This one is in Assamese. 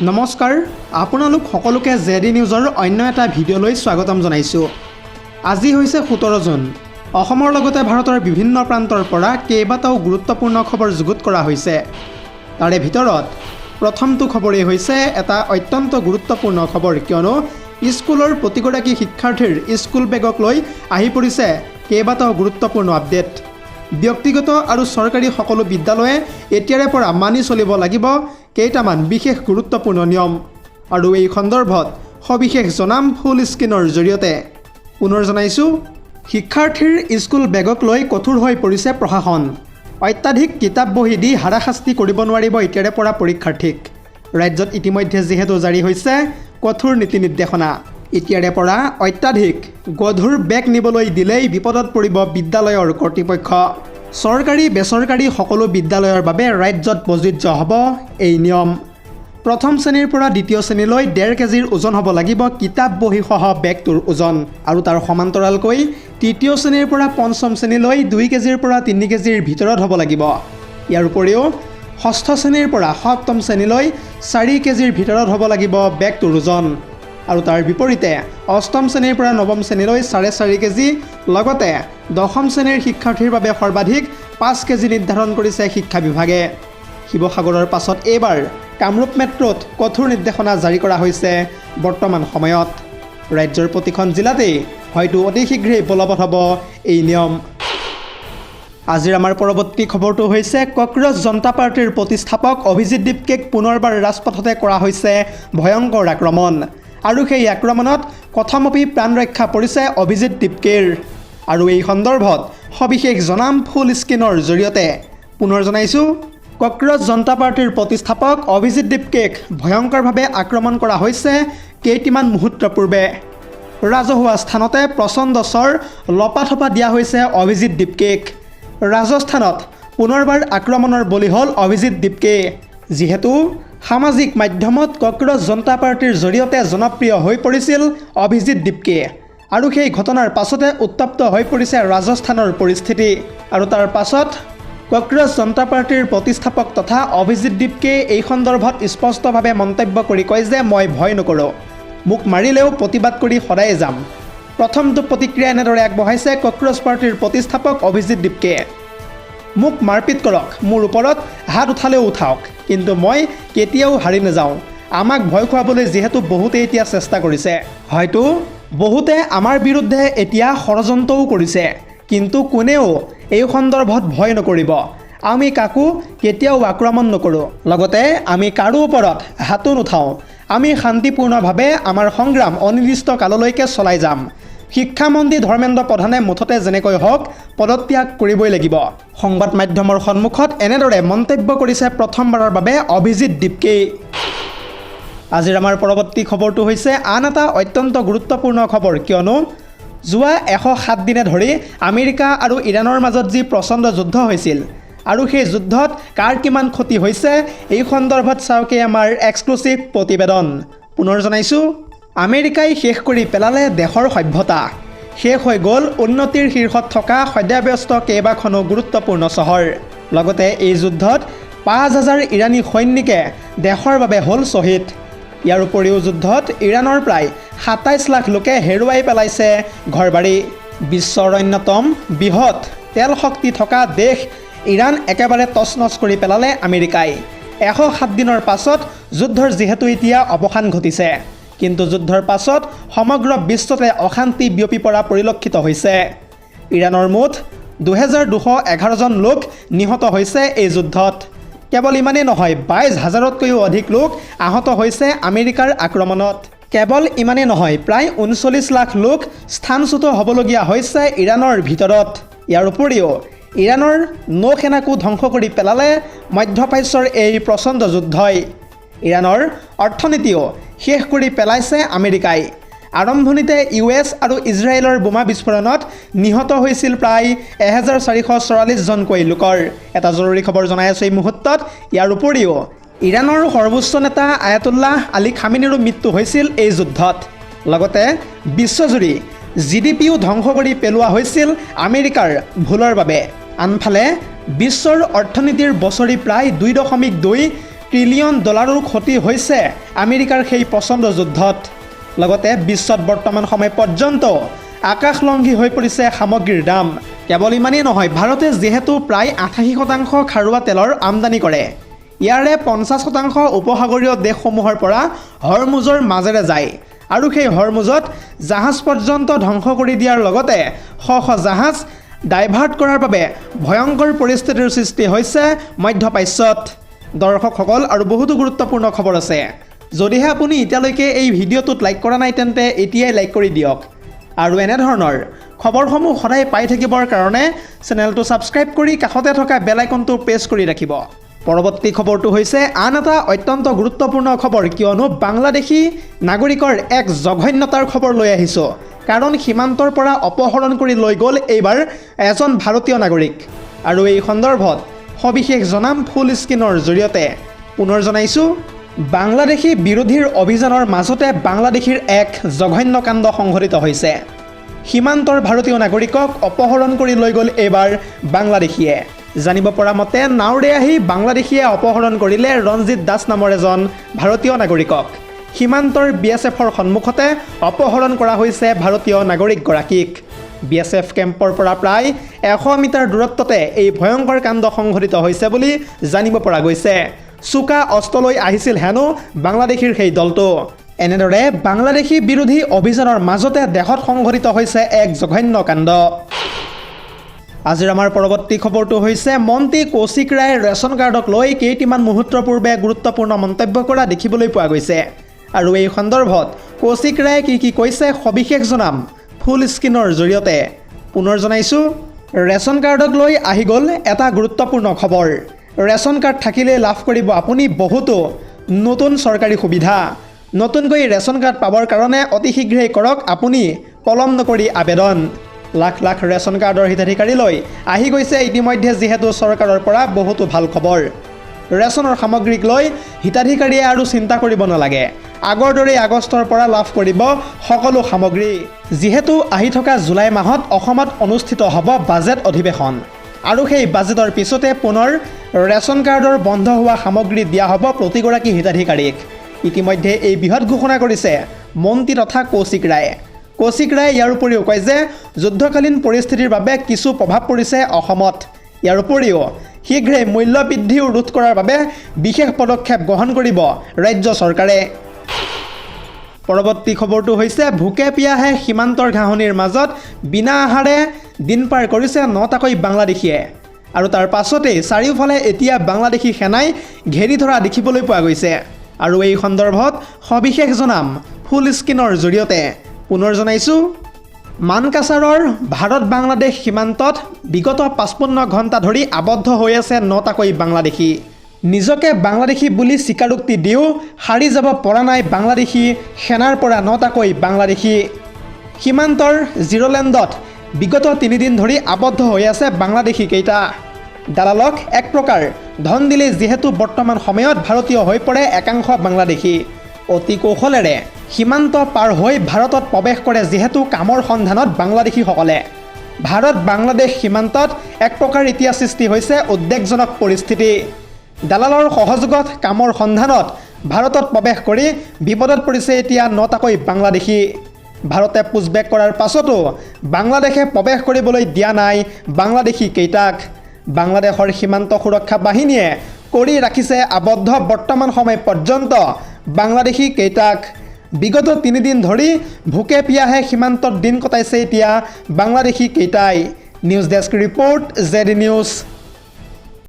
নমস্কাৰ আপোনালোক সকলোকে জেডি নিউজৰ অন্য এটা ভিডিঅ'লৈ স্বাগতম জনাইছোঁ। আজি হৈছে 17 জুন। অসমৰ লগতে ভাৰতৰ বিভিন্ন প্ৰান্তৰ পৰা কেইবাটাও গুৰুত্বপূৰ্ণ খবৰ যুগুত কৰা হৈছে। তাৰে ভিতৰত প্ৰথমটো খবৰেই হৈছে এটা অত্যন্ত গুৰুত্বপূৰ্ণ খবৰ, কিয়নো স্কুলৰ প্ৰতিগৰাকী শিক্ষাৰ্থীৰ স্কুল বেগক লৈ আহি পৰিছে কেইবাটাও গুৰুত্বপূৰ্ণ আপডেট। ব্যক্তিগত আৰু চৰকাৰী সকলো বিদ্যালয়ে এতিয়াৰে পৰা মানি চলিব লাগিব কেইটামান বিশেষ গুৰুত্বপূৰ্ণ নিয়ম, আৰু এই সন্দৰ্ভত সবিশেষ জনাম ফুল স্ক্ৰীনৰ জৰিয়তে। পুনৰ জনাইছোঁ, শিক্ষাৰ্থীৰ স্কুল বেগক লৈ কঠোৰ হৈ পৰিছে প্ৰশাসন। অত্যাধিক কিতাপ বহি দি হাৰাশাস্তি কৰিব নোৱাৰিব এতিয়াৰে পৰা পৰীক্ষাৰ্থীক। ৰাজ্যত ইতিমধ্যে যিহেতু জাৰি হৈছে কঠোৰ নীতি নিৰ্দেশনা। এতিয়াৰে পৰা অত্যাধিক গধুৰ বেগ নিবলৈ দিলেই বিপদত পৰিব বিদ্যালয়ৰ কৰ্তৃপক্ষ। চৰকাৰী বেচৰকাৰী সকলো বিদ্যালয়ৰ বাবে ৰাজ্যত প্ৰযোজ্য হ'ব এই নিয়ম। প্ৰথম শ্ৰেণীৰ পৰা দ্বিতীয় শ্ৰেণীলৈ 1.5 কেজিৰ ওজন হ'ব লাগিব কিতাপ বহীসহ বেগটোৰ ওজন, আৰু তাৰ সমান্তৰালকৈ তৃতীয় শ্ৰেণীৰ পৰা পঞ্চম শ্ৰেণীলৈ 2 কেজিৰ পৰা 3 কেজিৰ ভিতৰত হ'ব লাগিব। ইয়াৰ উপৰিও ষষ্ঠ শ্ৰেণীৰ পৰা সপ্তম শ্ৰেণীলৈ 4 কেজিৰ ভিতৰত হ'ব লাগিব বেগটোৰ ওজন, আৰু তাৰ বিপৰীতে অষ্টম শ্ৰেণীৰ পৰা নৱম শ্ৰেণীলৈ 4.5 কেজি, লগতে দশম শ্ৰেণীৰ শিক্ষাৰ্থীৰ বাবে সৰ্বাধিক 5 কেজি নিৰ্ধাৰণ কৰিছে শিক্ষা বিভাগে। শিৱসাগৰৰ পাছত এইবাৰ কামৰূপ মেট্ৰ'ত কঠোৰ নিৰ্দেশনা জাৰি কৰা হৈছে বৰ্তমান সময়ত। ৰাজ্যৰ প্ৰতিখন জিলাতেই হয়তো অতি শীঘ্ৰেই বলবৎ হ'ব এই নিয়ম। আজিৰ আমাৰ পৰৱৰ্তী খবৰটো হৈছে কক্ৰজ জনতা পাৰ্টীৰ প্ৰতিষ্ঠাপক অভিজিত দীপকেক পুনৰবাৰ ৰাজপথতে কৰা হৈছে ভয়ংকৰ আক্ৰমণ, আৰু সেই আক্ৰমণত কথমপি প্ৰাণ ৰক্ষা পৰিছে অভিজিত দীপকেৰ। আৰু এই সন্দৰ্ভত সবিশেষ জনাম ফুল স্ক্ৰীনৰ জৰিয়তে। পুনৰ জনাইছোঁ, কক্ৰজ জনতা পাৰ্টীৰ প্ৰতিষ্ঠাপক অভিজিত দীপকেক ভয়ংকৰভাৱে আক্ৰমণ কৰা হৈছে কেইটিমান মুহূৰ্ত পূৰ্বে। ৰাজহুৱা স্থানতে প্ৰচণ্ড চৰ লপাথপা দিয়া হৈছে অভিজিত দীপকেক। ৰাজস্থানত পুনৰবাৰ আক্ৰমণৰ বলি হ'ল অভিজিত দীপকে। যিহেতু সামাজিক মাধ্যমত কক্ৰজ জনতা পাৰ্টীৰ জৰিয়তে জনপ্ৰিয় হৈ পৰিছিল অভিজিত দীপকে, আৰু সেই ঘটনাৰ পাছতে উত্তপ্ত হৈ পৰিছে ৰাজস্থানৰ পৰিস্থিতি। আৰু তাৰ পাছত কক্ৰজ জনতা পাৰ্টীৰ প্ৰতিষ্ঠাপক তথা অভিজিত দীপকে এই সন্দৰ্ভত স্পষ্টভাৱে মন্তব্য কৰি কয় যে মই ভয় নকৰোঁ, মোক মাৰিলেও প্ৰতিবাদ কৰি সদায়ে যাম। প্ৰথমটো প্ৰতিক্ৰিয়া এনেদৰে আগবঢ়াইছে কক্ৰজ পাৰ্টীৰ প্ৰতিষ্ঠাপক অভিজিত দীপকে। মোক মাৰপিট কৰক, মোৰ ওপৰত হাত উঠালেও উঠাওক, কিন্তু মই কেতিয়াও হাৰি নাযাওঁ। আমাক ভয় খুৱাবলৈ যিহেতু বহুতে এতিয়া চেষ্টা কৰিছে, হয়তো বহুতে আমাৰ বিৰুদ্ধে এতিয়া ষড়যন্ত্ৰও কৰিছে, কিন্তু কোনেও এই সন্দৰ্ভত ভয় নকৰিব। আমি কাকো কেতিয়াও আক্ৰমণ নকৰোঁ, লগতে আমি কাৰো ওপৰত হাতো নুঠাওঁ। আমি শান্তিপূৰ্ণভাৱে আমাৰ সংগ্ৰাম অনিৰ্দিষ্ট কাললৈকে চলাই যাম। শিক্ষামন্ত্ৰী ধৰ্মেন্দ্ৰ প্ৰধানে মুঠতে যেনেকৈ হওক পদত্যাগ কৰিবই লাগিব। সংবাদ মাধ্যমৰ সন্মুখত এনেদৰে মন্তব্য কৰিছে প্ৰথমবাৰৰ বাবে অভিজিত দীপকে। আজিৰ আমাৰ পৰৱৰ্তী খবৰটো হৈছে আন এটা অত্যন্ত গুৰুত্বপূৰ্ণ খবৰ, কিয়নো যোৱা 107 দিনে ধৰি আমেৰিকা আৰু ইৰাণৰ মাজত যি প্ৰচণ্ড যুদ্ধ হৈছিল, আৰু সেই যুদ্ধত কাৰ কিমান ক্ষতি হৈছে এই সন্দৰ্ভত চাওকে আমাৰ এক্সক্লুচিভ প্ৰতিবেদন। পুনৰ জনাইছোঁ, আমেৰিকাই শেষ কৰি পেলালে দেশৰ সভ্যতা। শেষ হৈ গ'ল উন্নতিৰ শীৰ্ষত থকা সদ্যাব্যস্ত কেইবাখনো গুৰুত্বপূৰ্ণ চহৰ। লগতে এই যুদ্ধত 5,000 ইৰাণী সৈনিকে দেশৰ বাবে হ'ল শ্বহীদ। ইয়াৰ উপৰিও যুদ্ধত ইৰাণৰ প্ৰায় 27 লাখ লোকে হেৰুৱাই পেলাইছে ঘৰবাৰী। বিশ্বৰ অন্যতম বৃহৎ তেল শক্তি থকা দেশ ইৰাণ একেবাৰে তছনছ কৰি পেলালে আমেৰিকাই। 107 দিনৰ পাছত যুদ্ধৰ যিহেতু এতিয়া অৱসান ঘটিছে, কিন্তু যুদ্ধৰ পাছত সমগ্ৰ বিশ্বতে অশান্তি বিয়পি পৰা পৰিলক্ষিত হৈছে। ইৰাণৰ মুঠ 2211 জন লোক নিহত হৈছে এই যুদ্ধত। কেৱল ইমানেই নহয়, 22,000তকৈও অধিক লোক আহত হৈছে আমেৰিকাৰ আক্ৰমণত। কেৱল ইমানেই নহয়, প্ৰায় 39 লাখ লোক স্থানচ্যুত হ'বলগীয়া হৈছে ইৰাণৰ ভিতৰত। ইয়াৰ উপৰিও ইৰাণৰ নৌসেনাকো ধ্বংস কৰি পেলালে মধ্যপ্ৰাচ্যৰ এই প্ৰচণ্ড যুদ্ধই। ইৰাণৰ অৰ্থনীতিও শেষ কৰি পেলাইছে আমেৰিকাই। আৰম্ভণিতে US আৰু ইজৰাইলৰ বোমা বিস্ফোৰণত নিহত হৈছিল প্ৰায় 1444 জনকৈ লোকৰ। এটা জৰুৰী খবৰ জনাই আছোঁ এই মুহূৰ্তত। ইয়াৰ উপৰিও ইৰাণৰ সৰ্বোচ্চ নেতা আয়াতুল্লাহ আলী খামেনেৰো মৃত্যু হৈছিল এই যুদ্ধত। লগতে বিশ্বজুৰি GDPও ধ্বংস কৰি পেলোৱা হৈছিল আমেৰিকাৰ ভুলৰ বাবে। আনফালে বিশ্বৰ অৰ্থনীতিৰ বছৰি প্ৰায় 2.2 ট্ৰিলিয়ন ডলাৰৰ ক্ষতি হৈছে আমেৰিকাৰ সেই প্ৰচণ্ড যুদ্ধত। লগতে বিশ্বত বৰ্তমান সময় পৰ্যন্ত আকাশলংঘী হৈ পৰিছে সামগ্ৰীৰ দাম। কেৱল ইমানেই নহয়, ভাৰতে যিহেতু প্ৰায় 88% খাৰুৱা তেলৰ আমদানি কৰে, ইয়াৰে 50% উপসাগৰীয় দেশসমূহৰ পৰা হৰমুজৰ মাজেৰে যায় আৰু সেই হৰমুজত জাহাজ পৰ্যন্ত ধ্বংস কৰি দিয়াৰ লগতে শ শ জাহাজ ডাইভাৰ্ট কৰাৰ বাবে ভয়ংকৰ পৰিস্থিতিৰ সৃষ্টি হৈছে মধ্যপ্ৰাচ্যত। দৰ্শকসকল, আৰু বহুতো গুৰুত্বপূৰ্ণ খবৰ আছে। যদিহে আপুনি এতিয়ালৈকে এই ভিডিঅ'টোত লাইক কৰা নাই তেন্তে এতিয়াই লাইক কৰি দিয়ক আৰু এনেধৰণৰ খবৰসমূহ সদায় পাই থাকিবৰ কাৰণে চেনেলটো ছাবস্ক্ৰাইব কৰি কাষতে থকা বেল আইকনটো প্ৰেছ কৰি ৰাখিব। পৰৱৰ্তী খবৰটো হৈছে আন এটা অত্যন্ত গুৰুত্বপূৰ্ণ খবৰ, কিয়নো বাংলাদেশী নাগৰিকৰ এক জঘন্যতাৰ খবৰ লৈ আহিছোঁ। কাৰণ সীমান্তৰ পৰা অপহৰণ কৰি লৈ গ'ল এইবাৰ এজন ভাৰতীয় নাগৰিক, আৰু এই সন্দৰ্ভত সবিশেষ জনাম ফুল স্ক্ৰীনৰ জৰিয়তে। পুনৰ জনাইছোঁ, বাংলাদেশী বিৰোধীৰ অভিযানৰ মাজতে বাংলাদেশীৰ এক জঘন্য কাণ্ড সংঘটিত হৈছে। সীমান্তৰ ভাৰতীয় নাগৰিকক অপহৰণ কৰি লৈ গ'ল এইবাৰ বাংলাদেশীয়ে। জানিব পৰা মতে নাওৰে আহি বাংলাদেশীয়ে অপহৰণ কৰিলে ৰঞ্জিত দাস নামৰ এজন ভাৰতীয় নাগৰিকক। সীমান্তৰ BSFৰ সন্মুখতে অপহৰণ কৰা হৈছে ভাৰতীয় নাগৰিকগৰাকীক। BSF কেম্পৰ পৰা প্ৰায় 100 মিটাৰ দূৰত্বতে এই ভয়ংকৰ কাণ্ড সংঘটিত হৈছে বুলি জানিব পৰা গৈছে। চোকা অস্ত্ৰ লৈ আহিছিল হেনো বাংলাদেশীৰ সেই দলটো। এনেদৰে বাংলাদেশী বিৰোধী অভিযানৰ মাজতে দেশত সংঘটিত হৈছে এক জঘন্য কাণ্ড। আজিৰ আমাৰ পৰৱৰ্তী খবৰটো হৈছে মন্ত্ৰী কৌশিক ৰায়ে ৰেচন কাৰ্ডক লৈ কেইটিমান মুহূৰ্তৰ পূৰ্বে গুৰুত্বপূৰ্ণ মন্তব্য কৰা দেখিবলৈ পোৱা গৈছে। আৰু এই সন্দৰ্ভত কৌশিক ৰায়ে কি কৈছে সবিশেষ জনাম ফুল স্ক্ৰীনৰ জৰিয়তে। পুনৰ জনাইছোঁ, ৰেচন কাৰ্ডক লৈ আহি গ'ল এটা গুৰুত্বপূৰ্ণ খবৰ। ৰেচন কাৰ্ড থাকিলে লাভ কৰিব আপুনি বহুতো নতুন চৰকাৰী সুবিধা। নতুনকৈ ৰেচন কাৰ্ড পাবৰ কাৰণে অতি শীঘ্ৰেই কৰক আপুনি পলম নকৰি আবেদন। লাখ লাখ ৰেচন কাৰ্ডৰ হিতাধিকাৰীলৈ আহি গৈছে ইতিমধ্যে যিহেতু চৰকাৰৰ পৰা বহুতো ভাল খবৰ। ৰেচনৰ সামগ্ৰীক লৈ হিতাধিকাৰীয়ে আৰু চিন্তা কৰিব নালাগে। আগৰ দৰেই আগষ্টৰ পৰা লাভ কৰিব সকলো সামগ্ৰী। যিহেতু আহি থকা জুলাই মাহত অসমত অনুষ্ঠিত হ'ব বাজেট অধিৱেশন, আৰু সেই বাজেটৰ পিছতে পুনৰ ৰেচন কাৰ্ডৰ বন্ধ হোৱা সামগ্ৰী দিয়া হ'ব প্ৰতিগৰাকী হিতাধিকাৰীক। ইতিমধ্যে এই বৃহৎ ঘোষণা কৰিছে মন্ত্ৰী তথা কৌশিক ৰায়ে। কৌশিক ৰায়ে ইয়াৰ উপৰিও কয় যে যুদ্ধকালীন পৰিস্থিতিৰ বাবে কিছু প্ৰভাৱ পৰিছে অসমত। ইয়াৰ উপৰিও শীঘ্ৰেই মূল্য বৃদ্ধিও ৰোধ কৰাৰ বাবে বিশেষ পদক্ষেপ গ্ৰহণ কৰিব ৰাজ্য চৰকাৰে। পৰৱৰ্তী খবৰটো হৈছে ভোকে পিয়াহে সীমান্তৰ ঘাঁহনিৰ মাজত বিনা আহাৰে দিন পাৰ কৰিছে 9টাকৈ বাংলাদেশীয়ে, আৰু তাৰ পাছতেই চাৰিওফালে এতিয়া বাংলাদেশী সেনাই ঘেৰি ধৰা দেখিবলৈ পোৱা গৈছে। আৰু এই সন্দৰ্ভত সবিশেষ জনাম ফুল স্ক্ৰীনৰ জৰিয়তে। পুনৰ জনাইছোঁ, মানকাছাৰৰ ভাৰত বাংলাদেশ সীমান্তত বিগত 55 ঘণ্টা ধৰি আবদ্ধ হৈ আছে 9টাকৈ বাংলাদেশী। নিজকে বাংলাদেশী বুলি স্বীকাৰোক্তি দিও সাৰি যাব পৰা নাই বাংলাদেশী সেনাৰ পৰা 9টাকৈ বাংলাদেশী। সীমান্তৰ জিৰ'লেণ্ডত বিগত 3 দিন ধৰি আবদ্ধ হৈ আছে বাংলাদেশী কেইটা। দালালক এক প্ৰকাৰ ধন দিলে যিহেতু বৰ্তমান সময়ত ভাৰতীয় হৈ পৰে একাংশ বাংলাদেশী। অতি কৌশলেৰে সীমান্ত পাৰ হৈ ভাৰতত প্ৰৱেশ কৰে যিহেতু কামৰ সন্ধানত বাংলাদেশীসকলে। ভাৰত বাংলাদেশ সীমান্তত এক প্ৰকাৰ এতিয়া সৃষ্টি হৈছে উদ্বেগজনক পৰিস্থিতি। দালালৰ সহযোগত কামৰ সন্ধানত ভাৰতত প্ৰৱেশ কৰি বিপদত পৰিছে এতিয়া 9টাকৈ বাংলাদেশী। ভাৰতে পুছবেক কৰাৰ পাছতো বাংলাদেশে প্ৰৱেশ কৰিবলৈ দিয়া নাই বাংলাদেশী কেইটাক। বাংলাদেশৰ সীমান্ত সুৰক্ষা বাহিনীয়ে কৰি ৰাখিছে আবদ্ধ বৰ্তমান সময় পৰ্যন্ত বাংলাদেশী কেইটাক। বিগত 3 দিন ধৰি ভোকে পিয়াহে সীমান্তত দিন কটাইছে এতিয়া বাংলাদেশী কেইটাই। News desk report, ZD news.